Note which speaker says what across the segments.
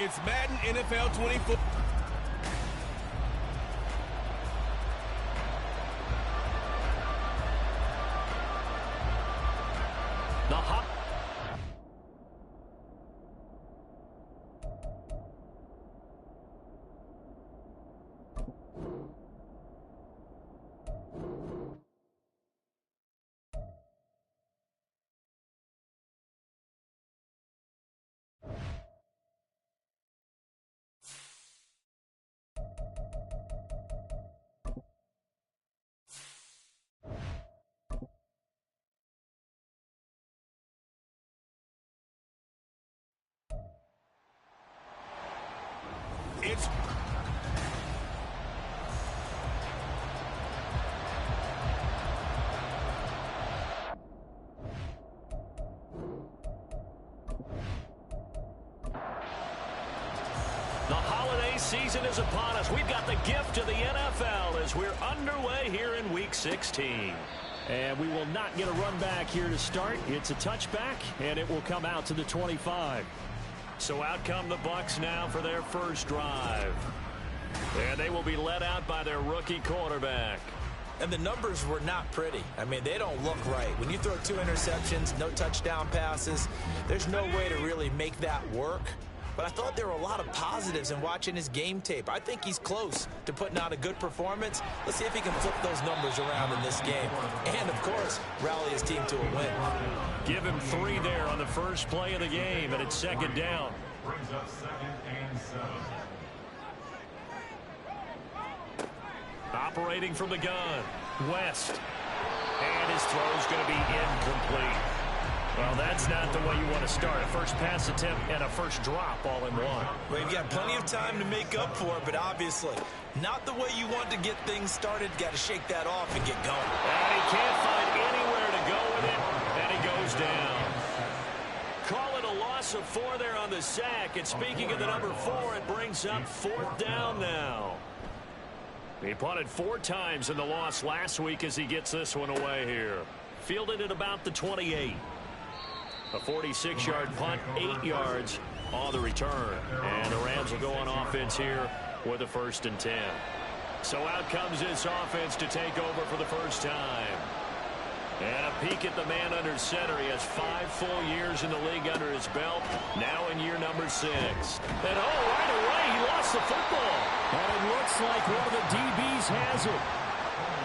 Speaker 1: It's Madden NFL 24.
Speaker 2: The hop.
Speaker 1: It's
Speaker 2: The holiday season is upon us. We've got the gift of the NFL as we're underway here in Week 16. And we will not get a run back here to start. It's a touchback, and it will come out to the 25. So out come the Bucs now for their first drive. And they will be led out by their rookie quarterback.
Speaker 3: And the numbers were not pretty. I mean, they don't look right. When you throw 2 interceptions, no touchdown passes, there's no way to really make that work. But I thought there were a lot of positives in watching his game tape. I think he's close to putting out a good performance. Let's see if he can flip those numbers around in this game. And, of course, rally his team to a win.
Speaker 2: Give him 3 there on the first play of the game, and it's second down.
Speaker 4: Brings up 2nd and 7.
Speaker 2: Operating from the gun, West. And his throw's going to be incomplete. Well, that's not the way you want to start. A first pass attempt and a first drop all in one.
Speaker 3: Well, you've got plenty of time to make up for it, but obviously not the way you want to get things started. Got to shake that off and get going.
Speaker 2: And he can't find anywhere to go with it, and he goes down. Call it a loss of 4 there on the sack. And speaking of the number 4, it brings up 4th down now. He punted 4 times in the loss last week as he gets this one away here. Fielded at about the 28. A 46-yard punt, 8 yards on the return. And the Rams will go on offense here with a 1st and 10. So out comes this offense to take over for the first time. And a peek at the man under center. He has 5 full years in the league under his belt. Now in year number 6. And right away he lost the football. And it looks like one of the DBs has it.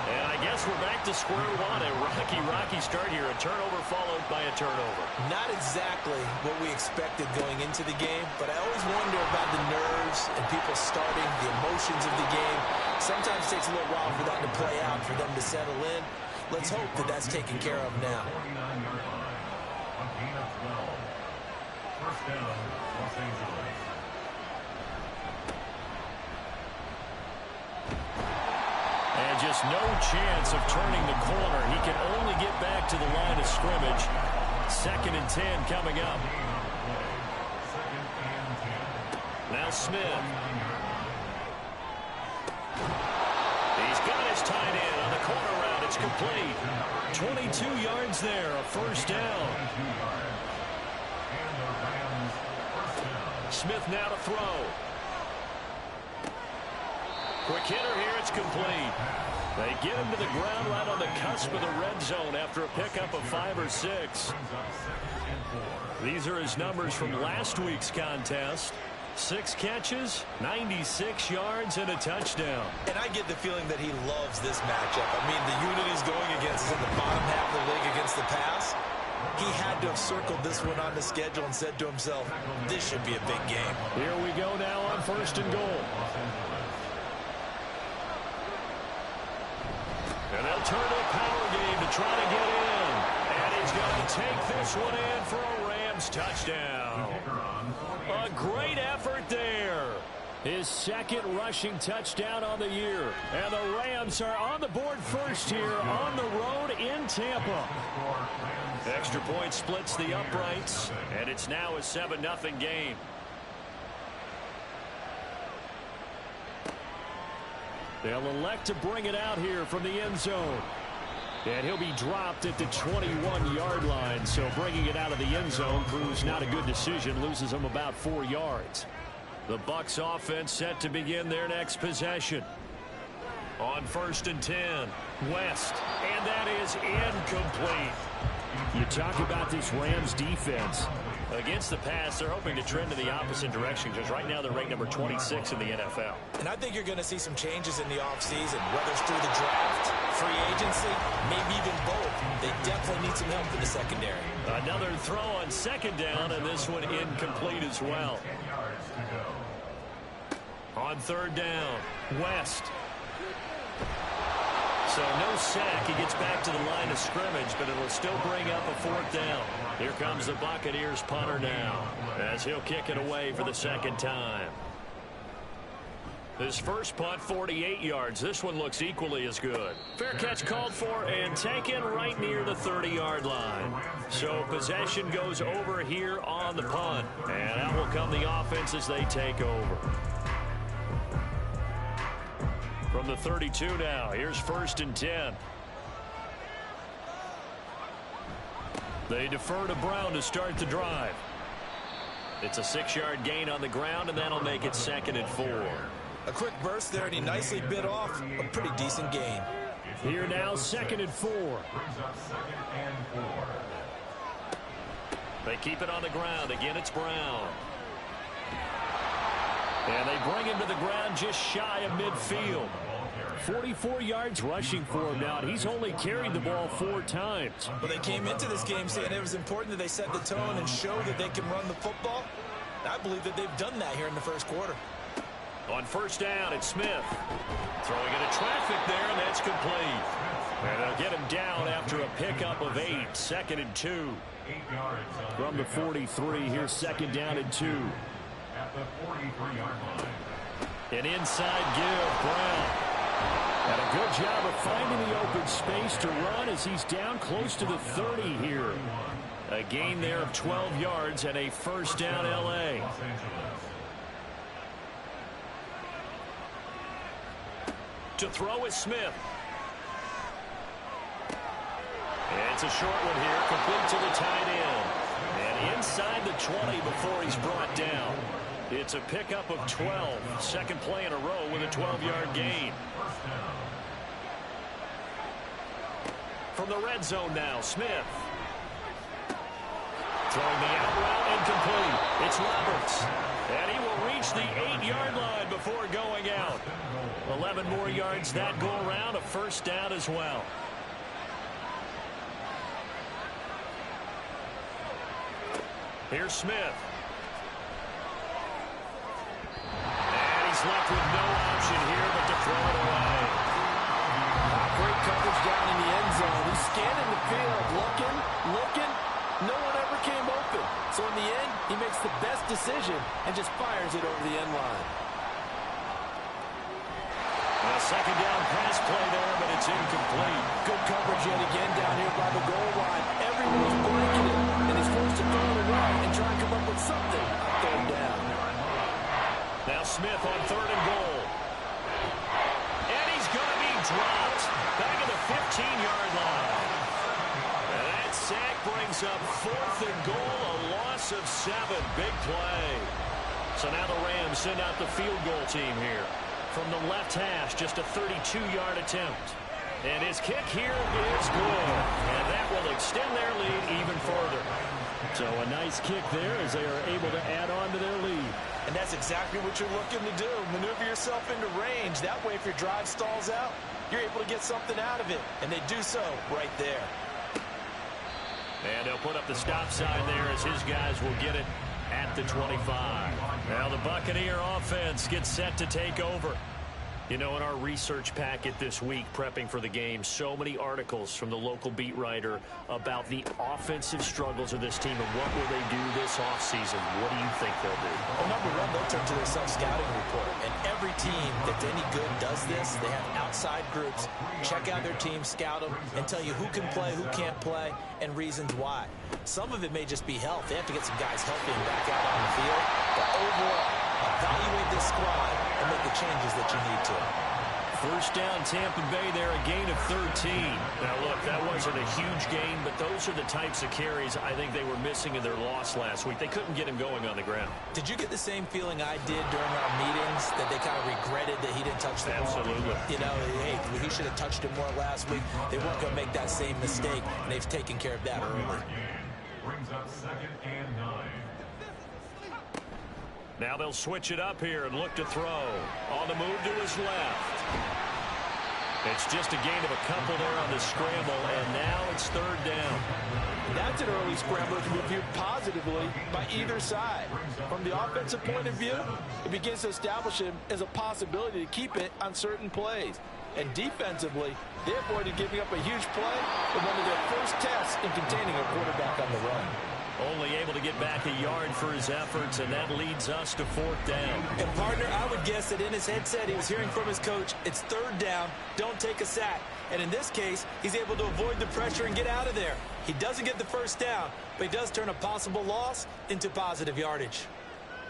Speaker 2: And I guess we're back to square one. A rocky start here. A turnover followed by a turnover.
Speaker 3: Not exactly what we expected going into the game, but I always wonder about the nerves and people starting, the emotions of the game. Sometimes it takes a little while for that to play out, for them to settle in. Let's hope that that's taken care of now.
Speaker 4: 49-yard line. On gain of 12. First down, Los Angeles.
Speaker 2: And just no chance of turning the corner. He can only get back to the line of scrimmage. 2nd and 10 coming up.
Speaker 4: 2nd and 10.
Speaker 2: Now Smith. He's got his tight end on the corner route. It's complete. 22 yards there, a first down. Smith now to throw. Quick hitter here, it's complete. They get him to the ground right on the cusp of the red zone after a pickup of 5 or 6. These are his numbers from last week's contest. 6 catches, 96 yards, and a touchdown.
Speaker 3: And I get the feeling that he loves this matchup. I mean, the unit he's going against is in the bottom half of the league against the pass. He had to have circled this one on the schedule and said to himself, this should be a big game.
Speaker 2: Here we go now on 1st and goal. And they'll turn to a power game to try to get in. And he's going to take this one in for a Rams touchdown. A great effort there. His 2nd rushing touchdown on the year. And the Rams are on the board first here on the road in Tampa. Extra point splits the uprights. And it's now a 7-0 game. They'll elect to bring it out here from the end zone. And he'll be dropped at the 21-yard line. So bringing it out of the end zone proves not a good decision. Loses him about 4 yards. The Bucs offense set to begin their next possession. On 1st and 10, West, and that is incomplete.
Speaker 5: You talk about this Rams defense. Against the pass, they're hoping to trend in the opposite direction because right now they're ranked number 26 in the NFL.
Speaker 3: And I think you're going to see some changes in the offseason, whether it's through the draft, free agency, maybe even both. They definitely need some help in the secondary.
Speaker 2: Another throw on 2nd down, and this one incomplete as well. On 3rd down, West. So no sack. He gets back to the line of scrimmage, but it'll still bring up a 4th down. Here comes the Buccaneers punter now, as he'll kick it away for the 2nd time. His first punt, 48 yards. This one looks equally as good. Fair catch called for and taken right near the 30-yard line. So possession goes over here on the punt, and out will come the offense as they take over. From the 32 now, here's 1st and 10. They defer to Brown to start the drive. It's a 6-yard gain on the ground, and that'll make it 2nd and 4.
Speaker 3: A quick burst there, and he nicely bit off a pretty decent gain.
Speaker 5: Here now, 2nd and 4.
Speaker 2: They keep it on the ground. Again, it's Brown. And they bring him to the ground just shy of midfield.
Speaker 5: 44 yards rushing for him now. He's only carried the ball 4 times.
Speaker 3: Well, they came into this game saying it was important that they set the tone and show that they can run the football. I believe that they've done that here in the first quarter.
Speaker 2: On 1st down, it's Smith. Throwing into traffic there, and that's complete. And they'll get him down after a pickup of 8. 2nd and 2.
Speaker 5: From the 43, here's 2nd down and 2.
Speaker 4: At the 43-yard line.
Speaker 2: An inside give, Brown.
Speaker 5: And a good job of finding the open space to run as he's down close to the 30 here.
Speaker 2: A gain there of 12 yards and a 1st down L.A. To throw is Smith. And it's a short one here, complete to the tight end. And inside the 20 before he's brought down. It's a pickup of 12. 2nd play in a row with a 12-yard gain. From the red zone now, Smith. Throwing the out route incomplete. It's Roberts. And he will reach the 8-yard line before going out. 11 more yards that go around, a 1st down as well. Here's Smith. And he's left with no option here but to throw it away.
Speaker 5: Great coverage down in the end zone. He's scanning the field, looking. No one ever came open. So in the end, he makes the best decision and just fires it over the end line.
Speaker 2: A 2nd down pass play there, but it's incomplete.
Speaker 5: Good coverage yet again down here by the goal line. Everyone's blanking it, and he's forced to throw it away and try and come up with something. 3rd down.
Speaker 2: Now Smith on 3rd and goal. And he's going to be dropped back at the 15-yard line. And that sack brings up 4th and goal, a loss of 7. Big play. So now the Rams send out the field goal team here. From the left hash, just a 32-yard attempt. And his kick here is good. And that will extend their lead even further.
Speaker 5: So a nice kick there as they are able to add on to their lead.
Speaker 3: And that's exactly what you're looking to do. Maneuver yourself into range. That way, if your drive stalls out, you're able to get something out of it. And they do so right there.
Speaker 2: And they'll put up the stop sign there as his guys will get it at the 25. Now the Buccaneer offense gets set to take over. You know, in our research packet this week, prepping for the game, so many articles from the local beat writer about the offensive struggles of this team and what will they do this offseason. What do you think they'll do?
Speaker 3: Well, number one, they'll turn to their self-scouting report. And every team that's any good does this. They have outside groups, check out their team, scout them, and tell you who can play, who can't play, and reasons why. Some of it may just be health. They have to get some guys healthy and back out on the field. But overall, evaluate this squad and make the changes that you need to.
Speaker 2: First down, Tampa Bay there, a gain of 13. Now, look, that wasn't a huge gain, but those are the types of carries I think they were missing in their loss last week. They couldn't get him going on the ground.
Speaker 3: Did you get the same feeling I did during our meetings, that they kind of regretted that he didn't touch the ball?
Speaker 2: Absolutely.
Speaker 3: You know, hey, he should have touched it more last week. They weren't going to make that same mistake, and they've taken care of that early.
Speaker 4: Brings up 2nd and 9.
Speaker 2: Now they'll switch it up here and look to throw. On the move to his left. It's just a gain of a couple there on the scramble, and now it's 3rd down.
Speaker 5: That's an early scramble that can be viewed positively by either side. From the offensive point of view, it begins to establish him as a possibility to keep it on certain plays. And defensively, they avoided giving up a huge play in one of their first tests in containing a quarterback on the run.
Speaker 2: Only able to get back a yard for his efforts, and that leads us to 4th down.
Speaker 3: And, partner, I would guess that in his headset he was hearing from his coach, it's 3rd down, don't take a sack. And in this case, he's able to avoid the pressure and get out of there. He doesn't get the first down, but he does turn a possible loss into positive yardage.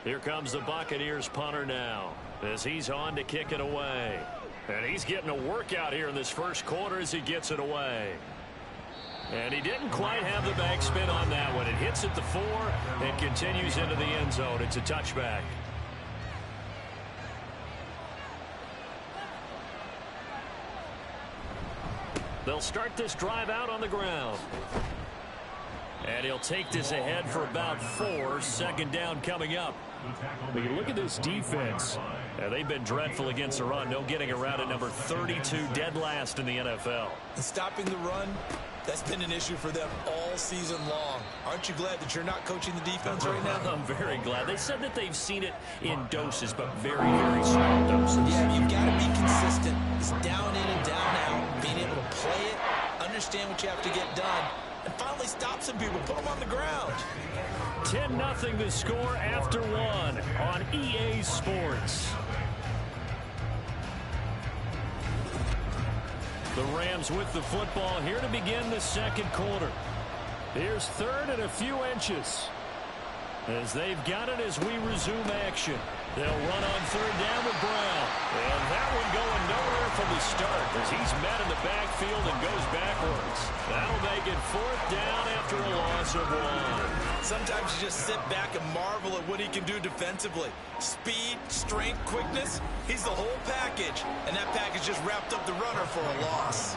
Speaker 2: Here comes the Buccaneers punter now, as he's on to kick it away. And he's getting a workout here in this first quarter as he gets it away. And he didn't quite have the backspin on that one. It hits at the 4 and continues into the end zone. It's a touchback. They'll start this drive out on the ground. And he'll take this ahead for about 4. 2nd down coming up. When you look at this defense, they've been dreadful against the run. No getting around at number 32, dead last in the NFL.
Speaker 3: And stopping the run, that's been an issue for them all season long. Aren't you glad that you're not coaching the defense right now?
Speaker 2: I'm very glad. They said that they've seen it in doses, but very, very small doses.
Speaker 3: Yeah, you've got to be consistent. It's down in and down out, being able to play it, understand what you have to get done, and finally stop some people, put them on the ground.
Speaker 2: 10-0 the score after 1 on EA Sports. The Rams with the football here to begin the 2nd quarter. Here's 3rd and a few inches. As they've got it as we resume action. They'll run on 3rd down with Brown. And that one going nowhere from the start as he's met in the backfield and goes backwards. That'll make it 4th down after a loss of 1.
Speaker 3: Sometimes you just sit back and marvel at what he can do defensively. Speed, strength, quickness, he's the whole package. And that package just wrapped up the runner for a loss.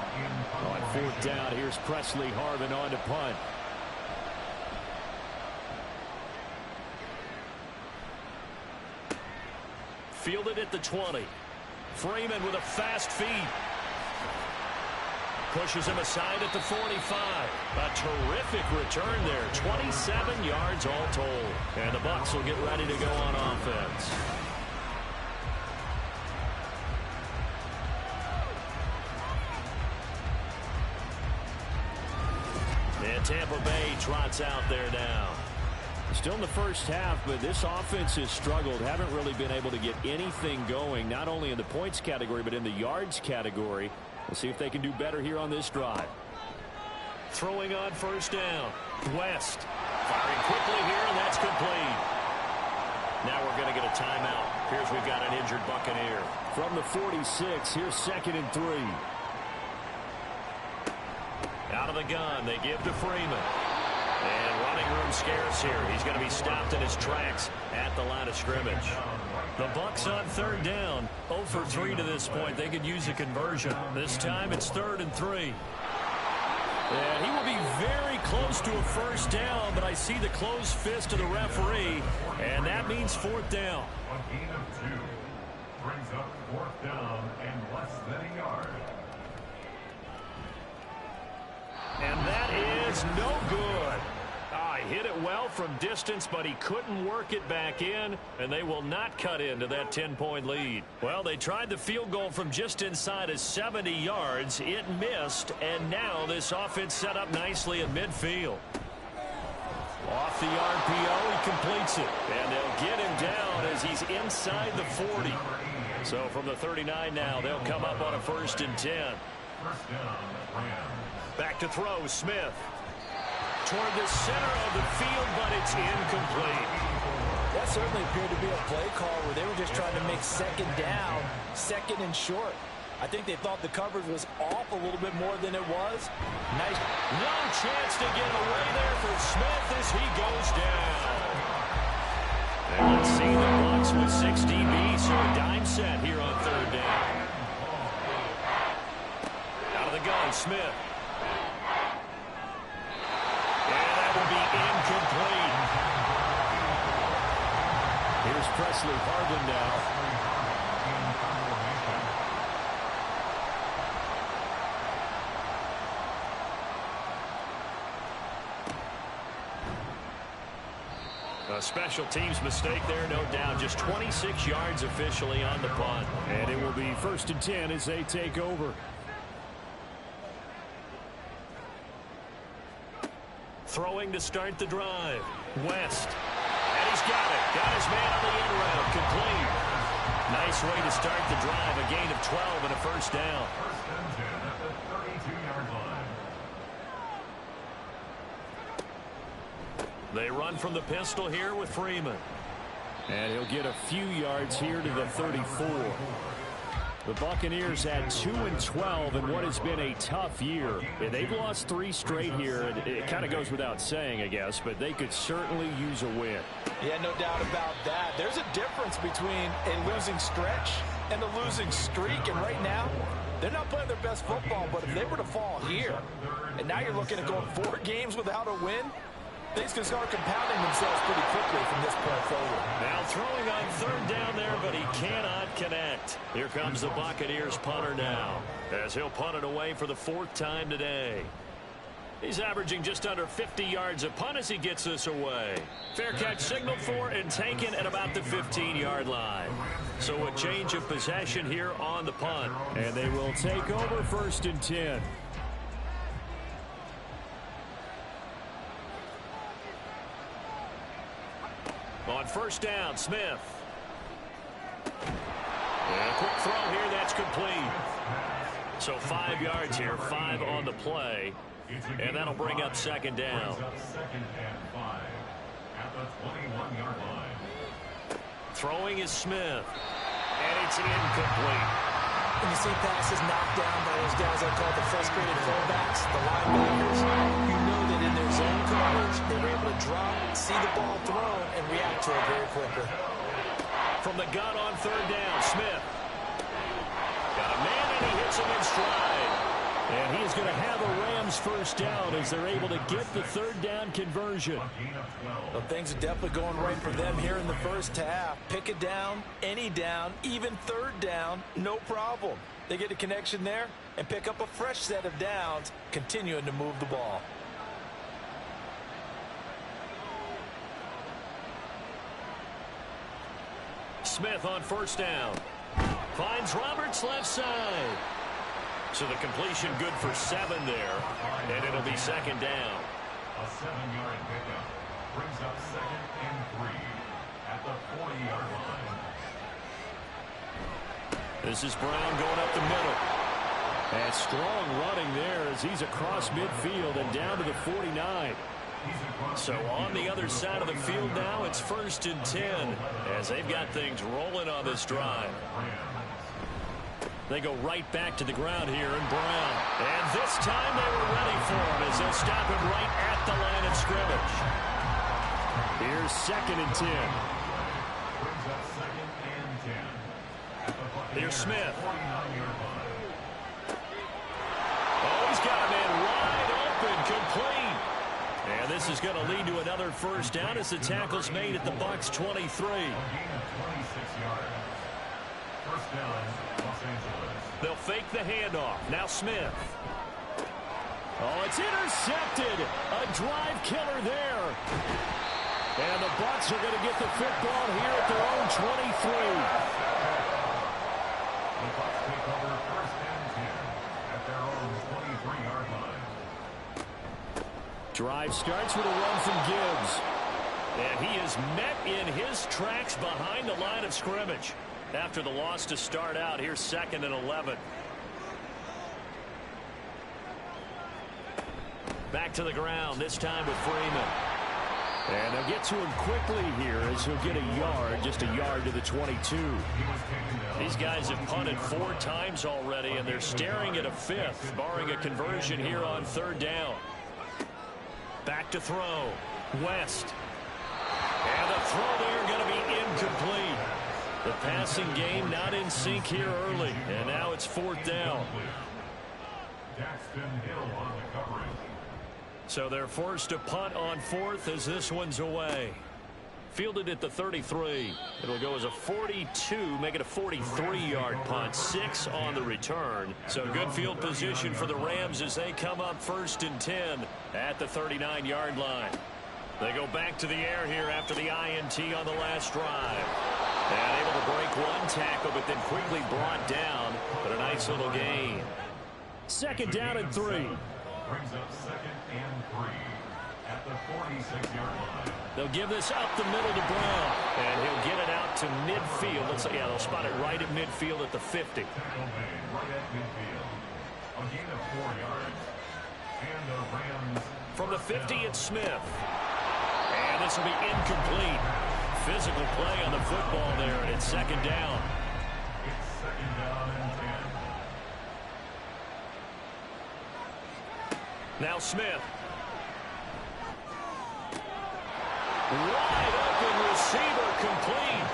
Speaker 2: On 4th down, here's Presley Harvin on to punt. Fielded at the 20. Freeman with a fast feed. Pushes him aside at the 45. A terrific return there. 27 yards all told. And the Bucs will get ready to go on offense. And Tampa Bay trots out there now. Still in the first half, but this offense has struggled. Haven't really been able to get anything going, not only in the points category, but in the yards category. We'll see if they can do better here on this drive. Throwing on 1st down. West firing quickly here, and that's complete. Now we're going to get a timeout. Here's we've got an injured Buccaneer. From the 46, here's 2nd and 3. Out of the gun, they give to Freeman. And running room scarce here. He's going to be stopped in his tracks at the line of scrimmage. The Bucs on 3rd down. 0 for 3 to this point. They could use a conversion. This time it's 3rd and 3. And he will be very close to a 1st down, but I see the closed fist of the referee, and that means 4th down.
Speaker 4: A gain of 2. Brings up 4th down and less than a yard.
Speaker 2: And that is no good. He hit it well from distance, but he couldn't work it back in, and they will not cut into that 10-point lead. Well, they tried the field goal from just inside of 70 yards. It missed, and now this offense set up nicely in midfield. Off the RPO, he completes it, and they'll get him down as he's inside the 40. So from the 39 now, they'll come up on a 1st and 10.
Speaker 4: 1st down, Rams.
Speaker 2: Back to throw, Smith. Toward the center of the field, but it's incomplete.
Speaker 5: That certainly appeared to be a play call where they were just trying to make 2nd down, 2nd and short. I think they thought the coverage was off a little bit more than it was. Nice.
Speaker 2: No chance to get away there for Smith as he goes down. And let's see the Bucs with 6 DBs, so a dime set here on 3rd down. Out of the gun, Smith. And that will be incomplete.
Speaker 6: Here's Presley Harvin now.
Speaker 2: A special teams mistake there, no doubt. Just 26 yards officially on the punt.
Speaker 6: And it will be 1st and 10 as they take over.
Speaker 2: Throwing to start the drive. West. And he's got it. Got his man on the end route. Complete. Nice way to start the drive. A gain of 12 and a 1st down.
Speaker 4: 1st and 10 at the 32-yard line.
Speaker 2: They run from the pistol here with Freeman.
Speaker 6: And he'll get a few yards here to the 34. The Buccaneers had 2-12 in what has been a tough year. And they've lost 3 straight here. And it kind of goes without saying, I guess, but they could certainly use a win.
Speaker 5: Yeah, no doubt about that. There's a difference between a losing stretch and a losing streak. And right now, they're not playing their best football. But if they were to fall here, and now you're looking at going 4 games without a win, things can start compounding themselves pretty quickly from this point forward.
Speaker 2: Now throwing on 3rd down there, but he cannot connect. Here comes the Buccaneers punter now, as he'll punt it away for the 4th time today. He's averaging just under 50 yards a punt as he gets this away. Fair catch signaled for and taken at about the 15-yard line. So a change of possession here on the punt.
Speaker 6: And they will take over 1st and 10.
Speaker 2: On 1st down, Smith. And a quick throw here, that's complete. So 5 yards here, 5 on the play. And that'll bring up 2nd down.
Speaker 4: 2nd and 5 at the 21-yard line.
Speaker 2: Throwing is Smith. And it's incomplete.
Speaker 3: When you see passes knocked down by those guys I call the frustrated fullbacks, the linebackers, you know that in their zone coverage, they were able to drop, see the ball thrown, and react to it very quickly.
Speaker 2: From the gun on 3rd down, Smith. Got a man, and he hits him in stride.
Speaker 6: And he is going to have a Rams 1st down as they're able to get the 3rd down conversion.
Speaker 5: Well, things are definitely going right for them here in the 1st half. Pick it down, any down, even 3rd down, no problem. They get a connection there and pick up a fresh set of downs, continuing to move the ball.
Speaker 2: Smith on 1st down. Finds Roberts left side. So the completion good for 7 there, and it'll be 2nd down.
Speaker 4: A 7-yard pickup brings up 2nd and 3 at the 40-yard line.
Speaker 2: This is Brown going up the middle.
Speaker 6: And strong running there as he's across midfield and down to the 49.
Speaker 2: So on the other side of the field now, it's 1st and 10 as they've got things rolling on this drive. They go right back to the ground here, and Brown. And this time they were ready for him as they'll stop him right at the line of scrimmage.
Speaker 6: Here's 2nd and 10.
Speaker 4: Brings up 2nd and 10.
Speaker 2: Here's Smith.
Speaker 4: 49-yard line.
Speaker 2: Oh, he's got a man wide open, complete. And this is going to lead to another 1st down as the tackle's made at the Bucs 23.
Speaker 4: A gain of 26 yards. 1st down, Los Angeles.
Speaker 2: They'll fake the handoff. Now Smith.
Speaker 6: Oh, it's intercepted. A drive killer there. And the Bucs are going to get the football here at their own 23.
Speaker 4: The Bucs take over 1st and 10 at their own 23-yard line.
Speaker 6: Drive starts with a run from Gibbs.
Speaker 2: And he is met in his tracks behind the line of scrimmage. After the loss to start out, here's 2nd and 11. Back to the ground, this time with Freeman.
Speaker 6: And they'll get to him quickly here as he'll get a yard, just a yard to the 22.
Speaker 2: These guys have punted 4 times already, and they're staring at a 5th, barring a conversion here on 3rd down. Back to throw. West. And the throw there going to be incomplete. The passing game not in sync here early, and now it's 4th down. So they're forced to punt on 4th as this one's away. Fielded at the 33. It'll go as a 42, make it a 43-yard punt. 6 on the return. So good field position for the Rams as they come up 1st and 10 at the 39-yard line. They go back to the air here after the INT on the last drive. And able to break one tackle, but then quickly brought down. But a nice little gain.
Speaker 6: 2nd down and 3.
Speaker 4: Brings up 2nd and 3 at the 46-yard line.
Speaker 2: They'll give this up the middle to Brown. And he'll get it out to midfield. Let's say, yeah, they'll spot it right at midfield at the 50.
Speaker 4: Tackle made right at midfield. A gain of 4 yards. And the Rams.
Speaker 2: From the 50, it's Smith. And this will be incomplete. Physical play on the football there, and it's 2nd down.
Speaker 4: It's 2nd down and 10.
Speaker 2: Now Smith. Wide open receiver complete.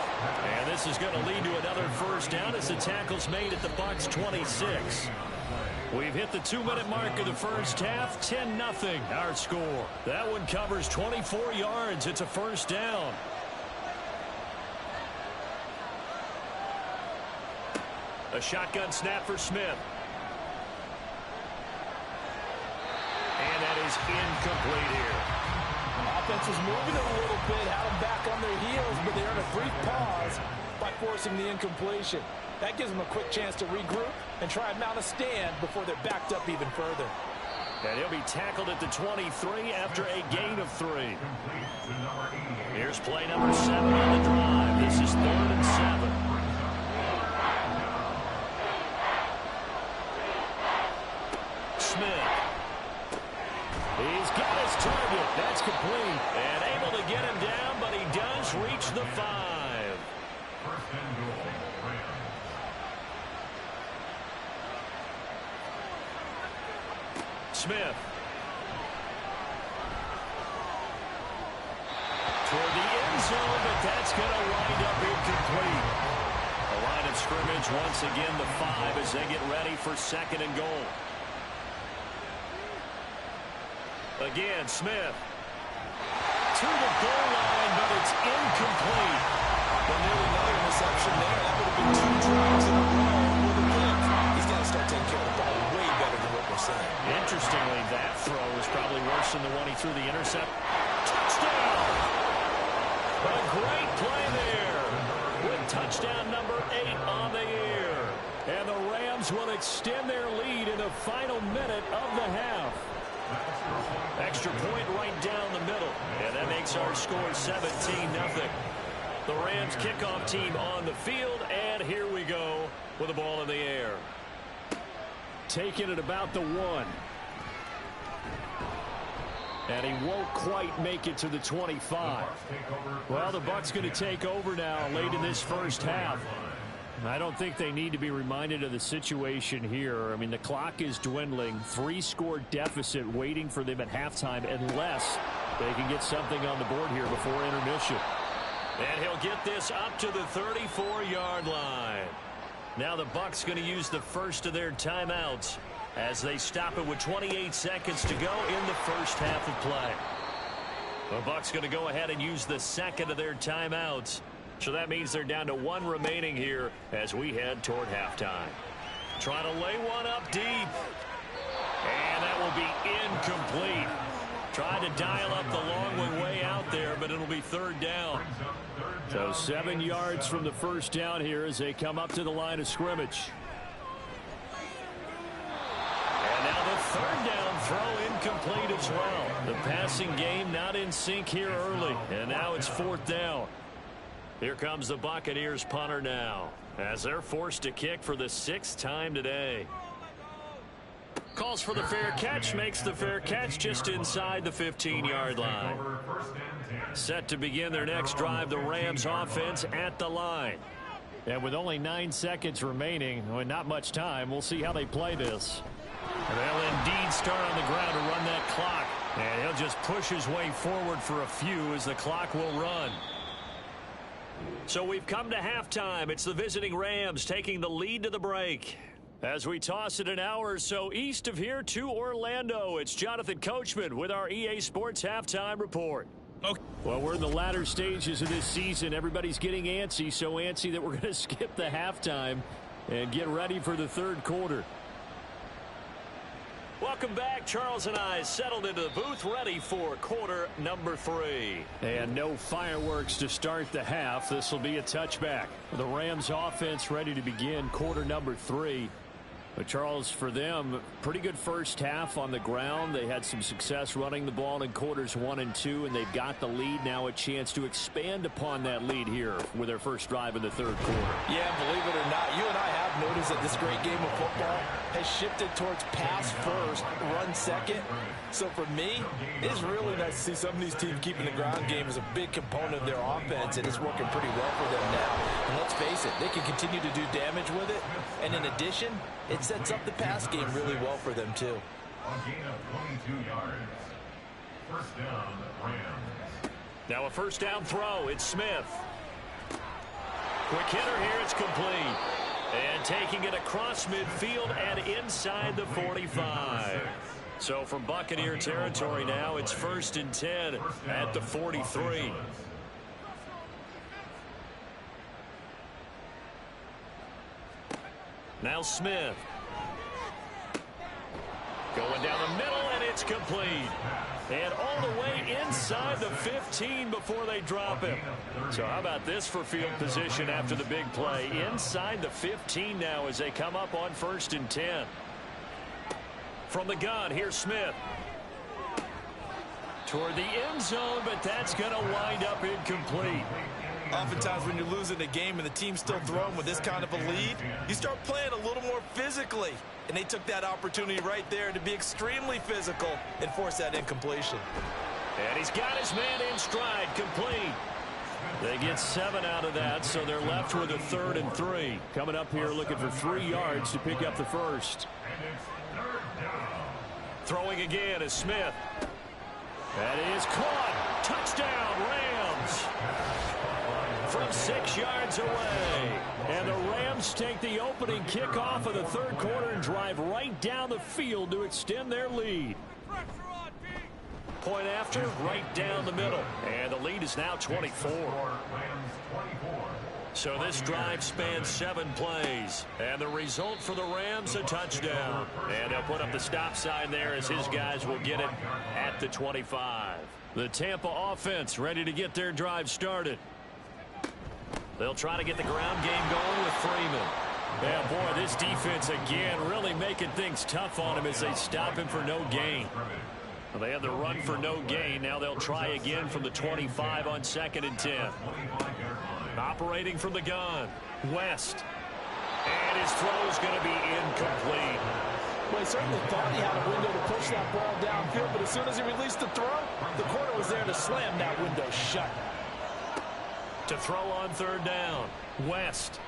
Speaker 2: And this is going to lead to another 1st down as the tackle's made at the Bucs 26. We've hit the 2-minute mark of the 1st half. 10-0 our score. That one covers 24 yards. It's a 1st down. A shotgun snap for Smith. And that is incomplete here.
Speaker 5: Offense was moving a little bit, had them back on their heels, but they earned a brief pause by forcing the incompletion. That gives them a quick chance to regroup and try and mount a stand before they're backed up even further.
Speaker 2: And he'll be tackled at the 23 after a gain of 3. Here's play number 7 on the drive. This is 3rd and 7. Smith. He's got his target. That's complete. And able to get him down, but he does reach the 5.
Speaker 4: 1st and goal.
Speaker 2: Smith. Toward the end zone, but that's going to wind up incomplete. The line of scrimmage once again the 5 as they get ready for 2nd and goal. Again, Smith. To the goal line, but it's incomplete.
Speaker 3: Well, nearly another interception there. That would have been 2 drops in a row with a pick. He's got to start taking care of the ball way better than what we're saying.
Speaker 2: Interestingly, that throw is probably worse than the one he threw the intercept. Touchdown! A great play there with touchdown number 8 on the year. And the Rams will extend their lead in the final minute of the half. Extra point right down the middle. And that makes our score 17-0. The Rams kickoff team on the field. And here we go with the ball in the air.
Speaker 6: Taking it about the 1. And he won't quite make it to the 25. Well, the Bucs going to take over now late in this 1st half. I don't think they need to be reminded of the situation here. I mean, the clock is dwindling. 3-score deficit waiting for them at halftime unless they can get something on the board here before intermission.
Speaker 2: And he'll get this up to the 34-yard line. Now the Bucs going to use the first of their timeouts as they stop it with 28 seconds to go in the 1st half of play. The Bucs going to go ahead and use the 2nd of their timeouts. So that means they're down to 1 remaining here as we head toward halftime. Trying to lay one up deep. And that will be incomplete. Tried to dial up the long one way out there, but it'll be 3rd down.
Speaker 6: So 7 yards from the 1st down here as they come up to the line of scrimmage.
Speaker 2: And now the 3rd down throw incomplete as well. The passing game not in sync here early. And now it's 4th down. Here comes the Buccaneers punter now as they're forced to kick for the 6th time today. Call calls for the fair catch, makes the fair catch just inside the 15-yard line. Set to begin their next drive, the Rams offense at the line.
Speaker 6: And with only 9 seconds remaining, and not much time, we'll see how they play this.
Speaker 2: And they'll indeed start on the ground to run that clock. And he'll just push his way forward for a few as the clock will run. So we've come to halftime. It's the visiting Rams taking the lead to the break. As we toss it an hour or so east of here to Orlando, it's Jonathan Coachman with our EA Sports Halftime Report.
Speaker 6: Okay. Well, we're in the latter stages of this season. Everybody's getting antsy, so antsy that we're going to skip the halftime and get ready for the third quarter.
Speaker 2: Welcome back. Charles and I settled into the booth, ready for quarter number 3.
Speaker 6: And no fireworks to start the half. This will be a touchback. The Rams offense ready to begin quarter number 3. But Charles, for them, pretty good first half on the ground. They had some success running the ball in quarters 1 and 2, and they've got the lead. Now a chance to expand upon that lead here with their first drive in the third quarter.
Speaker 5: Yeah, believe it or not, you and I have noticed that this great game of football has shifted towards pass first, run second. So for me, it's really nice to see some of these teams keeping the ground game as a big component of their offense, and it's working pretty well for them now. And let's face it, they can continue to do damage with it. And in addition, it sets up the pass game really well for them, too.
Speaker 4: A gain of 22 yards. First down, Rams.
Speaker 2: Now a first down throw. It's Smith. Quick hitter here. It's complete. And taking it across midfield and inside the 45. So from Buccaneer territory now, it's 1st and 10 at the 43. Now Smith. Going down the middle, and it's complete. And all the way inside the 15 before they drop him. So how about this for field position after the big play? Inside the 15 now as they come up on 1st and 10. From the gun, here's Smith. Toward the end zone, but that's going to wind up incomplete.
Speaker 3: Oftentimes when you're losing a game and the team's still throwing with this kind of a lead, you start playing a little more physically. And they took that opportunity right there to be extremely physical and force that incompletion.
Speaker 2: And he's got his man in stride, complete. They get 7 out of that, so they're left with a 3rd and 3. Coming up here looking for 3 yards to pick up the first. Throwing again is Smith. That is caught. Touchdown, Rams. From 6 yards away. And the Rams take the opening kickoff of the third quarter and drive right down the field to extend their lead. Point after, right down the middle. And the lead is now 24. So this drive spans 7 plays. And the result for the Rams, a touchdown. And they'll put up the stop sign there as his guys will get it at the 25. The Tampa offense ready to get their drive started. They'll try to get the ground game going with Freeman. Yeah, boy, this defense again really making things tough on him as they stop him for no gain. Well, they had the run for no gain. Now they'll try again from the 25 on 2nd and 10. Operating from the gun, West. And his throw is going to be incomplete.
Speaker 5: Well, he certainly thought he had a window to push that ball downfield, but as soon as he released the throw, the corner was there to slam that window shut.
Speaker 2: To throw on 3rd down, West.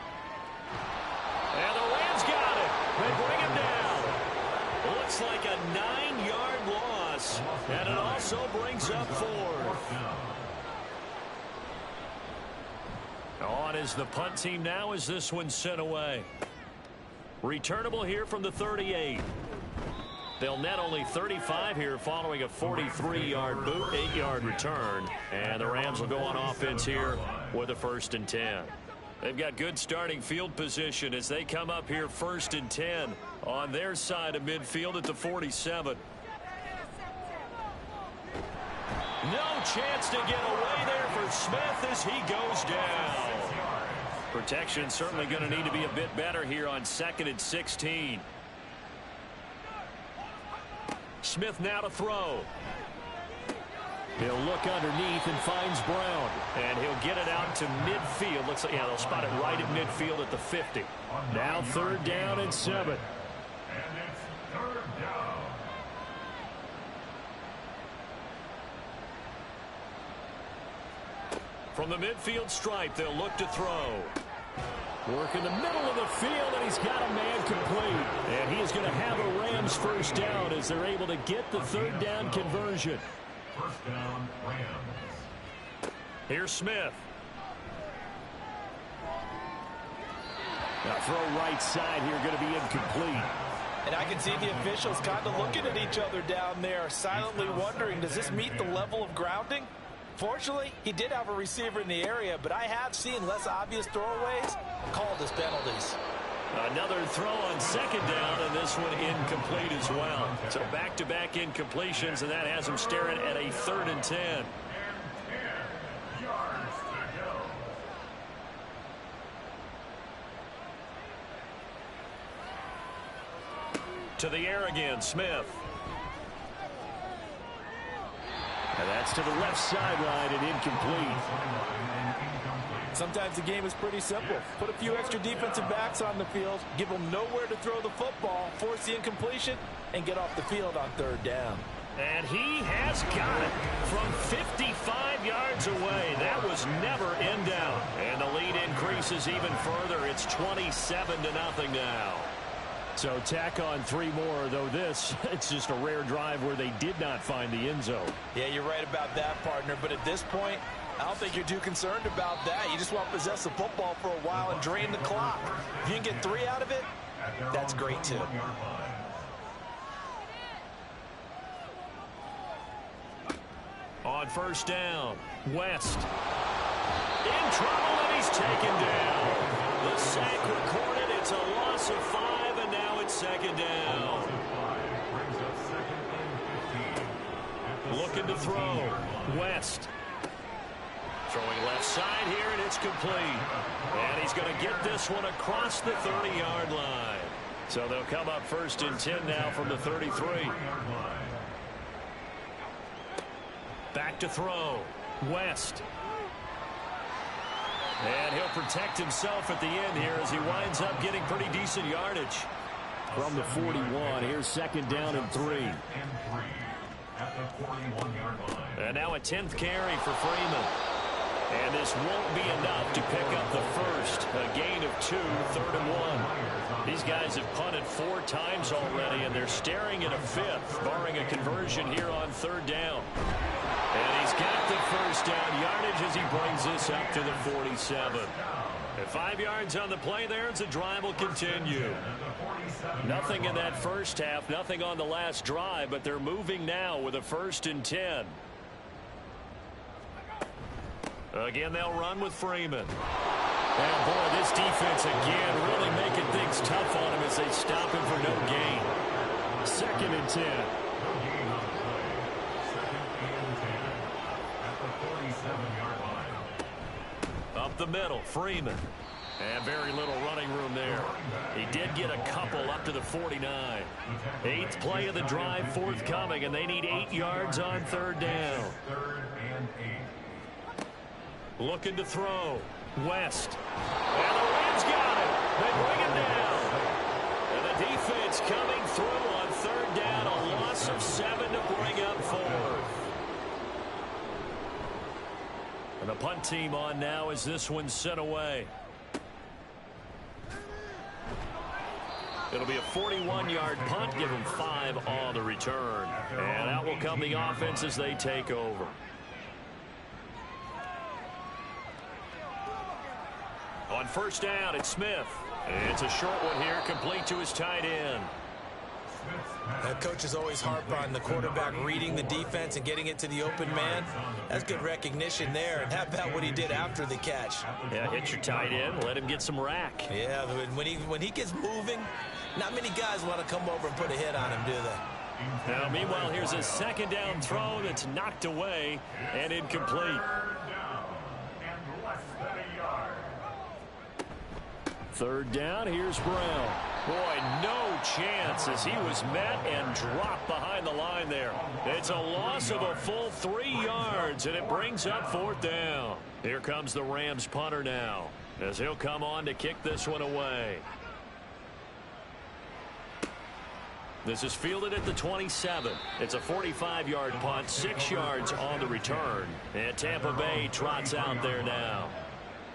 Speaker 2: And the Rams got it. They bring him down. Looks like a 9-yard loss, and it also brings up 4th. On is the punt team now as this one's sent away. Returnable here from the 38. They'll net only 35 here following a 43-yard boot, 8-yard return. And the Rams will go on offense here with a 1st and 10. They've got good starting field position as they come up here 1st and 10 on their side of midfield at the 47. No chance to get away there for Smith as he goes down. Protection certainly going to need to be a bit better here on 2nd and 16. Smith now to throw. He'll look underneath and finds Brown. And he'll get it out to midfield. Looks like, yeah, they'll spot it right at midfield at the 50. Now 3rd down and 7.
Speaker 4: And it's 3rd down.
Speaker 2: From the midfield stripe, they'll look to throw.
Speaker 6: Work in the middle of the field, and he's got a man complete. And he is going to have a Rams first down as they're able to get the third down conversion.
Speaker 4: First down, Rams.
Speaker 2: Here's Smith.
Speaker 6: Now throw right side here, going to be incomplete.
Speaker 3: And I can see the officials kind of looking at each other down there, silently wondering, does this meet the level of grounding? Fortunately, he did have a receiver in the area, but I have seen less obvious throwaways called as penalties.
Speaker 2: Another throw on second down, and this one incomplete as well. So back-to-back incompletions, and that has him staring at a 3rd and 10.
Speaker 4: And 10 yards to go.
Speaker 2: To the air again, Smith.
Speaker 6: And that's to the left sideline and incomplete.
Speaker 5: Sometimes the game is pretty simple. Put a few extra defensive backs on the field, give them nowhere to throw the football, force the incompletion, and get off the field on 3rd down.
Speaker 2: And he has got it from 55 yards away. That was never in doubt. And the lead increases even further. It's 27-0 now.
Speaker 6: So tack on 3 more, though this, it's just a rare drive where they did not find the end zone.
Speaker 3: Yeah, you're right about that, partner. But at this point, I don't think you're too concerned about that. You just want to possess the football for a while and drain the clock. If you can get 3 out of it, that's great, too.
Speaker 2: On first down, West. In trouble, and he's taken down. The sack recorded. It's a loss of 5, and now it's 2nd down. Looking to throw. West. Throwing left side here, and it's complete. And he's going to get this one across the 30-yard line. So they'll come up 1st and 10 now from the 33. Back to throw. West. And he'll protect himself at the end here as he winds up getting pretty decent yardage.
Speaker 6: From the 41, here's 2nd down and 3.
Speaker 4: At the 41-yard line.
Speaker 2: And now a 10th carry for Freeman. And this won't be enough to pick up the first. A gain of 2, 3rd and 1. These guys have punted 4 times already, and they're staring at a 5th, barring a conversion here on 3rd down. And he's got the first down yardage as he brings this up to the 47. At 5 yards on the play there, as the drive will continue. Nothing in that first half, nothing on the last drive, but they're moving now with a 1st and 10. Again, they'll run with Freeman. And boy, this defense again really making things tough on him as they stop him for no gain.
Speaker 6: 2nd and 10.
Speaker 2: Up the middle, Freeman. And very little running room there. He did get a couple up to the 49. 8th play of the drive forthcoming, and they need 8 yards on 3rd down.
Speaker 4: 3rd and 8.
Speaker 2: Looking to throw. West. And the Rams got it. They bring him down. And the defense coming through on 3rd down. A loss of 7 to bring up 4th. And the punt team on now as this one's sent away. It'll be a 41-yard punt. Give them 5 on the return. And out will come the offense as they take over. On first down, it's Smith. It's a short one here, complete to his tight end.
Speaker 3: Coaches always harp on the quarterback reading the defense and getting it to the open man. That's good recognition there. And how about what he did after the catch?
Speaker 2: Yeah, hit your tight end, let him get some rack.
Speaker 3: Yeah, when he gets moving, not many guys want to come over and put a hit on him, do they?
Speaker 2: Now, meanwhile, here's a 2nd down throw that's knocked away and incomplete.
Speaker 6: 3rd down, here's Brown.
Speaker 2: Boy, no chance as he was met and dropped behind the line there. It's a loss of a full 3 yards, and it brings up 4th down. Here comes the Rams punter now as he'll come on to kick this one away. This is fielded at the 27. It's a 45-yard punt, 6 yards on the return. And Tampa Bay trots out there now.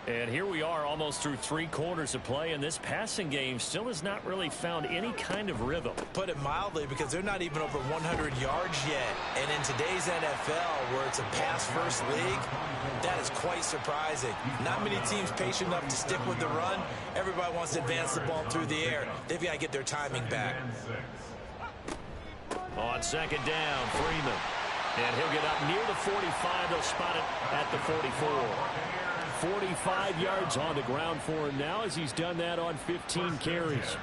Speaker 6: And here we are almost through 3 quarters of play, and this passing game still has not really found any kind of rhythm.
Speaker 3: Put it mildly, because they're not even over 100 yards yet. And in today's NFL, where it's a pass-first league, that is quite surprising. Not many teams patient enough to stick with the run. Everybody wants to advance the ball through the air. They've got to get their timing back.
Speaker 2: On second down, Freeman. And he'll get up near the 45. They'll spot it at the 44.
Speaker 6: 45 yards on the ground for him now, as he's done that on 15 carries.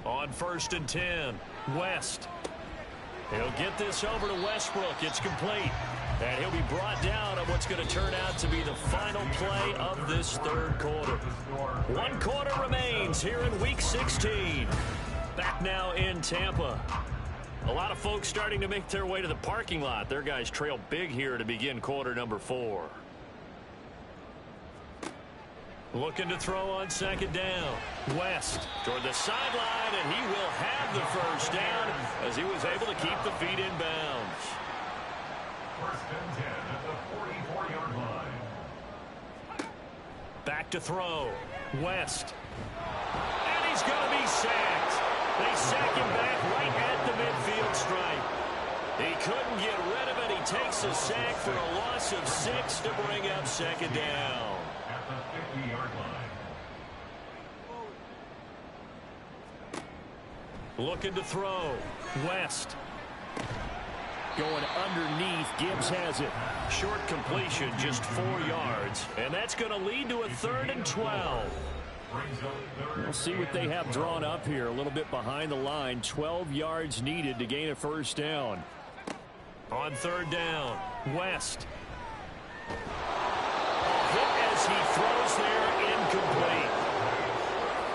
Speaker 2: On 1st and 10, West. He'll get this over to Westbrook. It's complete. And he'll be brought down on what's going to turn out to be the final play of this 3rd quarter. 1 quarter remains here in Week 16. Back now in Tampa. A lot of folks starting to make their way to the parking lot. Their guys trail big here to begin quarter number 4. Looking to throw on second down. West toward the sideline, and he will have the first down as he was able to keep the feet in bounds.
Speaker 4: 1st and 10 at the 44-yard line.
Speaker 2: Back to throw. West. And he's going to be sacked. They sack him back right at the midfield stripe. He couldn't get rid of it. He takes a sack for a loss of 6 to bring up second down.
Speaker 4: At the 50-yard line.
Speaker 2: Looking to throw. West.
Speaker 6: Going underneath. Gibbs has it.
Speaker 2: Short completion, just 4 yards. And that's going to lead to a 3rd and 12.
Speaker 6: We'll see what they have drawn up here. A little bit behind the line. 12 yards needed to gain a first down.
Speaker 2: On 3rd down, West. Hit as he throws there, incomplete.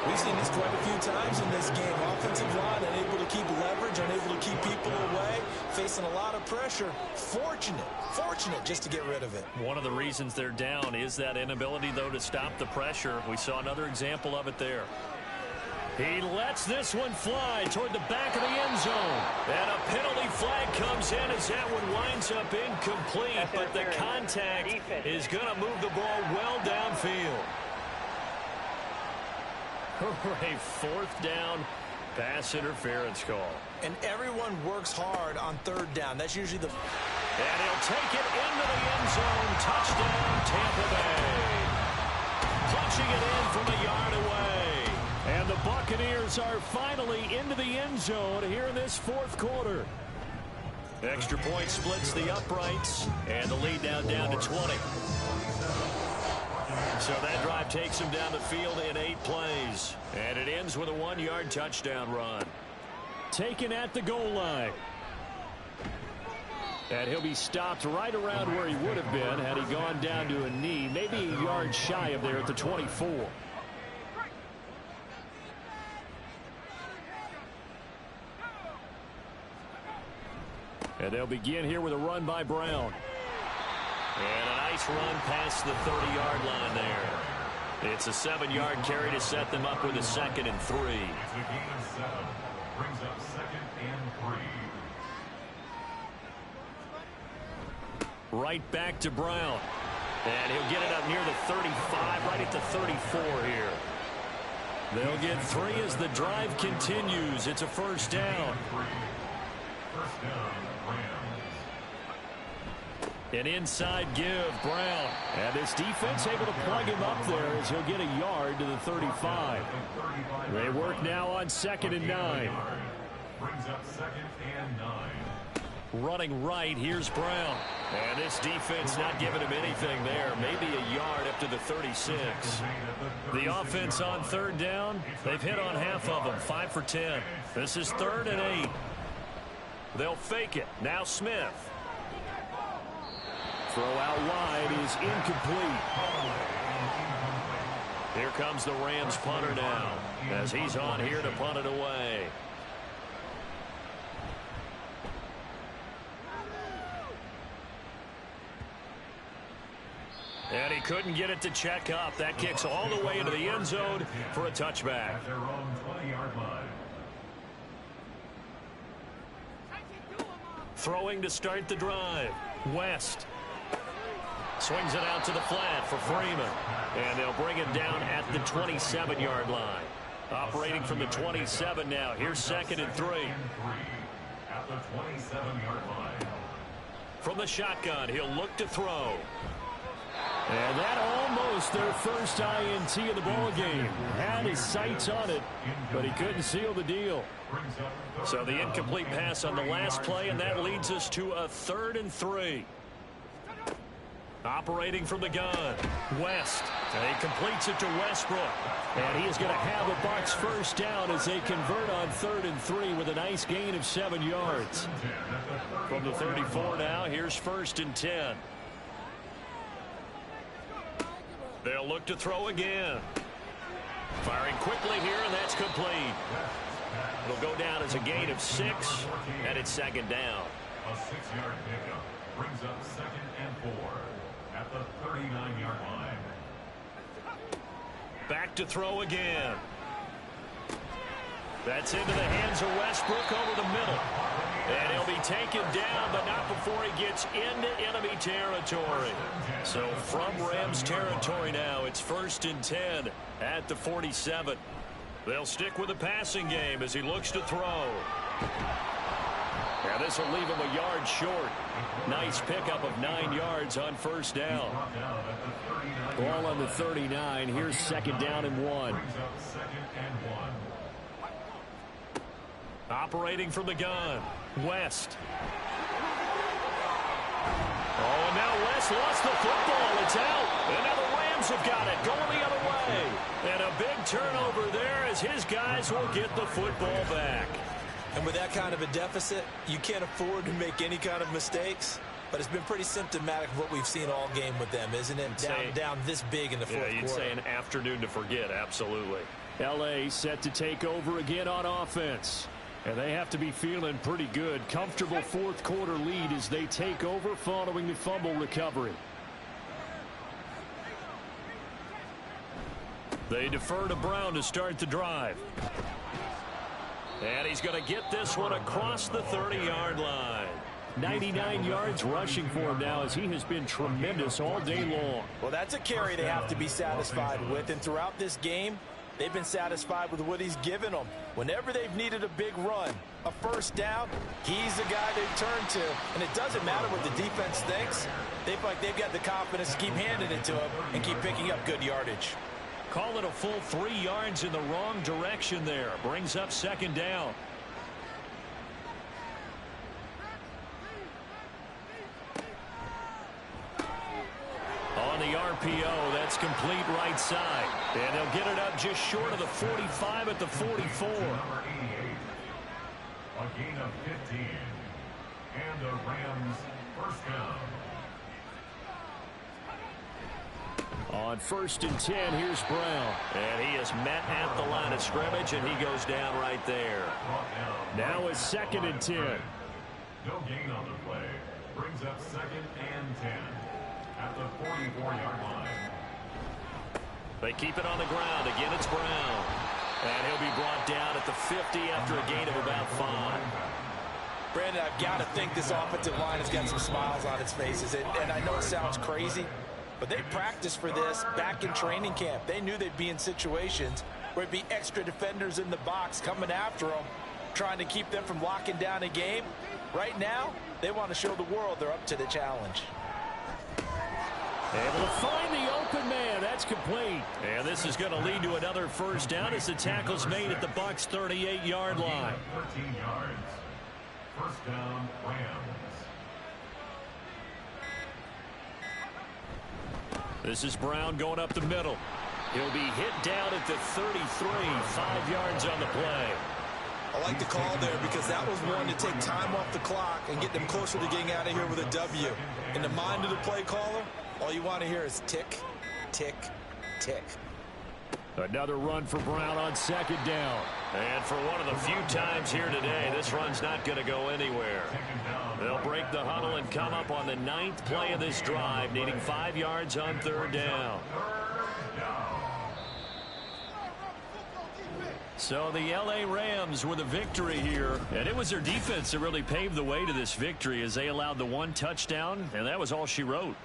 Speaker 3: We've seen this quite a few times in this game. Offensive line unable to keep leverage, unable to keep people away, facing a lot of pressure. Fortunate just to get rid of it.
Speaker 2: One of the reasons they're down is that inability, though, to stop the pressure. We saw another example of it there. He lets this one fly toward the back of the end zone. And a penalty flag comes in as that one winds up incomplete, but the contact is going to move the ball well downfield. A 4th down pass interference call.
Speaker 3: And everyone works hard on 3rd down. That's usually the...
Speaker 2: And he'll take it into the end zone. Touchdown, Tampa Bay. Punching it in from a yard away.
Speaker 6: And the Buccaneers are finally into the end zone here in this 4th quarter.
Speaker 2: Extra point splits the uprights. And the lead now down to 20. So that drive takes him down the field in 8 plays. And it ends with a 1-yard touchdown run.
Speaker 6: Taken at the goal line. And he'll be stopped right around where he would have been had he gone down to a knee, maybe a yard shy of there at the 24. And they'll begin here with a run by Brown.
Speaker 2: And a nice run past the 30-yard line there. It's a 7-yard carry to set them up with a 2nd and 3.
Speaker 4: It's a gain of 7. Brings up 2nd and 3.
Speaker 2: Right back to Brown. And he'll get it up near the 35, right at the 34 here. They'll get 3 as the drive continues. It's a first down.
Speaker 4: First down, Rams.
Speaker 2: An inside give, Brown.
Speaker 6: And this defense able to plug him up there as he'll get a yard to the 35. They work now on 2nd and 9.
Speaker 4: Brings up 2nd and 9.
Speaker 2: Running right, here's Brown. And this defense not giving him anything there. Maybe a yard up to the 36. The offense on 3rd down, they've hit on half of them, 5 for 10. This is 3rd and 8. They'll fake it. Now Smith.
Speaker 6: Throw out wide is incomplete.
Speaker 2: Here comes the Rams punter now as he's on here to punt it away. And he couldn't get it to check up. That kicks all the way into the end zone for a touchback.
Speaker 4: At their own 20-yard line.
Speaker 2: Throwing to start the drive. West. Swings it out to the flat for Freeman. And they'll bring it down at the 27-yard line. Operating from the 27 now. Here's 2nd and 3.
Speaker 4: At the 27-yard line.
Speaker 2: From the shotgun, he'll look to throw.
Speaker 6: And that almost their first INT of the ball game. Had his sights on it, but he couldn't seal the deal.
Speaker 2: So the incomplete pass on the last play, and that leads us to a 3rd and 3. Operating from the gun, West. And he completes it to Westbrook.
Speaker 6: And he is going to have a Bucs first down as they convert on 3rd and 3 with a nice gain of 7 yards.
Speaker 2: From the 34 now, here's 1st and 10. They'll look to throw again. Firing quickly here, and that's complete. It'll go down as a gain of 6, and it's 2nd down.
Speaker 4: A 6-yard pickup brings up 2nd and 4 at the 39-yard line.
Speaker 2: Back to throw again. That's into the hands of Westbrook over the middle. And he'll be taken down, but not before he gets into enemy territory. So from Rams territory now, it's 1st and 10 at the 47. They'll stick with the passing game as he looks to throw. Now this will leave him a yard short. Nice pickup of 9 yards on 1st down.
Speaker 6: Ball on the 39. Here's 2nd down and 1.
Speaker 2: Operating from the gun, West. Oh, and now West lost the football. It's out. And now the Rams have got it, going the other way. And a big turnover there as his guys will get the football back.
Speaker 3: And with that kind of a deficit, you can't afford to make any kind of mistakes. But it's been pretty symptomatic of what we've seen all game with them, isn't it? Down this big in the fourth quarter.
Speaker 2: Yeah, you'd say an afternoon to forget, absolutely.
Speaker 6: L.A. set to take over again on offense. And they have to be feeling pretty good. Comfortable fourth quarter lead as they take over following the fumble recovery.
Speaker 2: They defer to Brown to start the drive. And he's going to get this one across the 30-yard line.
Speaker 6: 99 yards rushing for him now as he has been tremendous all day long.
Speaker 3: Well, that's a carry they have to be satisfied with. And throughout this game, they've been satisfied with what he's given them. Whenever they've needed a big run, a first down, he's the guy they've turned to. And it doesn't matter what the defense thinks. They feel like they've got the confidence to keep handing it to him and keep picking up good yardage.
Speaker 2: Call it a full 3 yards in the wrong direction there. Brings up 2nd down. On the RPO, that's complete right side. And they'll get it up just short of the 45 at the 44.
Speaker 4: Number 88, a gain of 15. And the Rams first down.
Speaker 6: On 1st and 10, here's Brown.
Speaker 2: And he is met at the line of scrimmage, and he goes down right there.
Speaker 6: Now it's 2nd and 10.
Speaker 4: No gain on the play. Brings up 2nd and 10 at the 44-yard line.
Speaker 2: They keep it on the ground. Again, it's Brown. And he'll be brought down at the 50 after a gain of about 5.
Speaker 3: Brandon, I've got to think this offensive line has got some smiles on its faces. And I know it sounds crazy, but they practiced for this back in training camp. They knew they'd be in situations where it'd be extra defenders in the box coming after them, trying to keep them from locking down a game. Right now, they want to show the world they're up to the challenge.
Speaker 6: Able to find the open man. That's complete.
Speaker 2: And this is going to lead to another first down as the tackle's made at the Bucs' 38-yard line.
Speaker 4: 13 yards. First down, Rams.
Speaker 2: This is Brown going up the middle. He'll be hit down at the 33, 5 yards on the play.
Speaker 3: I like the call there because that was one to take time off the clock and get them closer to getting out of here with a W. In the mind of the play caller, all you want to hear is tick, tick, tick.
Speaker 6: Another run for Brown on 2nd down.
Speaker 2: And for one of the few times here today, this run's not going to go anywhere. They'll break the huddle and come up on the 9th play of this drive, needing 5 yards on 3rd down. So the L.A. Rams with a victory here, and it was their defense that really paved the way to this victory as they allowed the 1 touchdown, and that was all she wrote.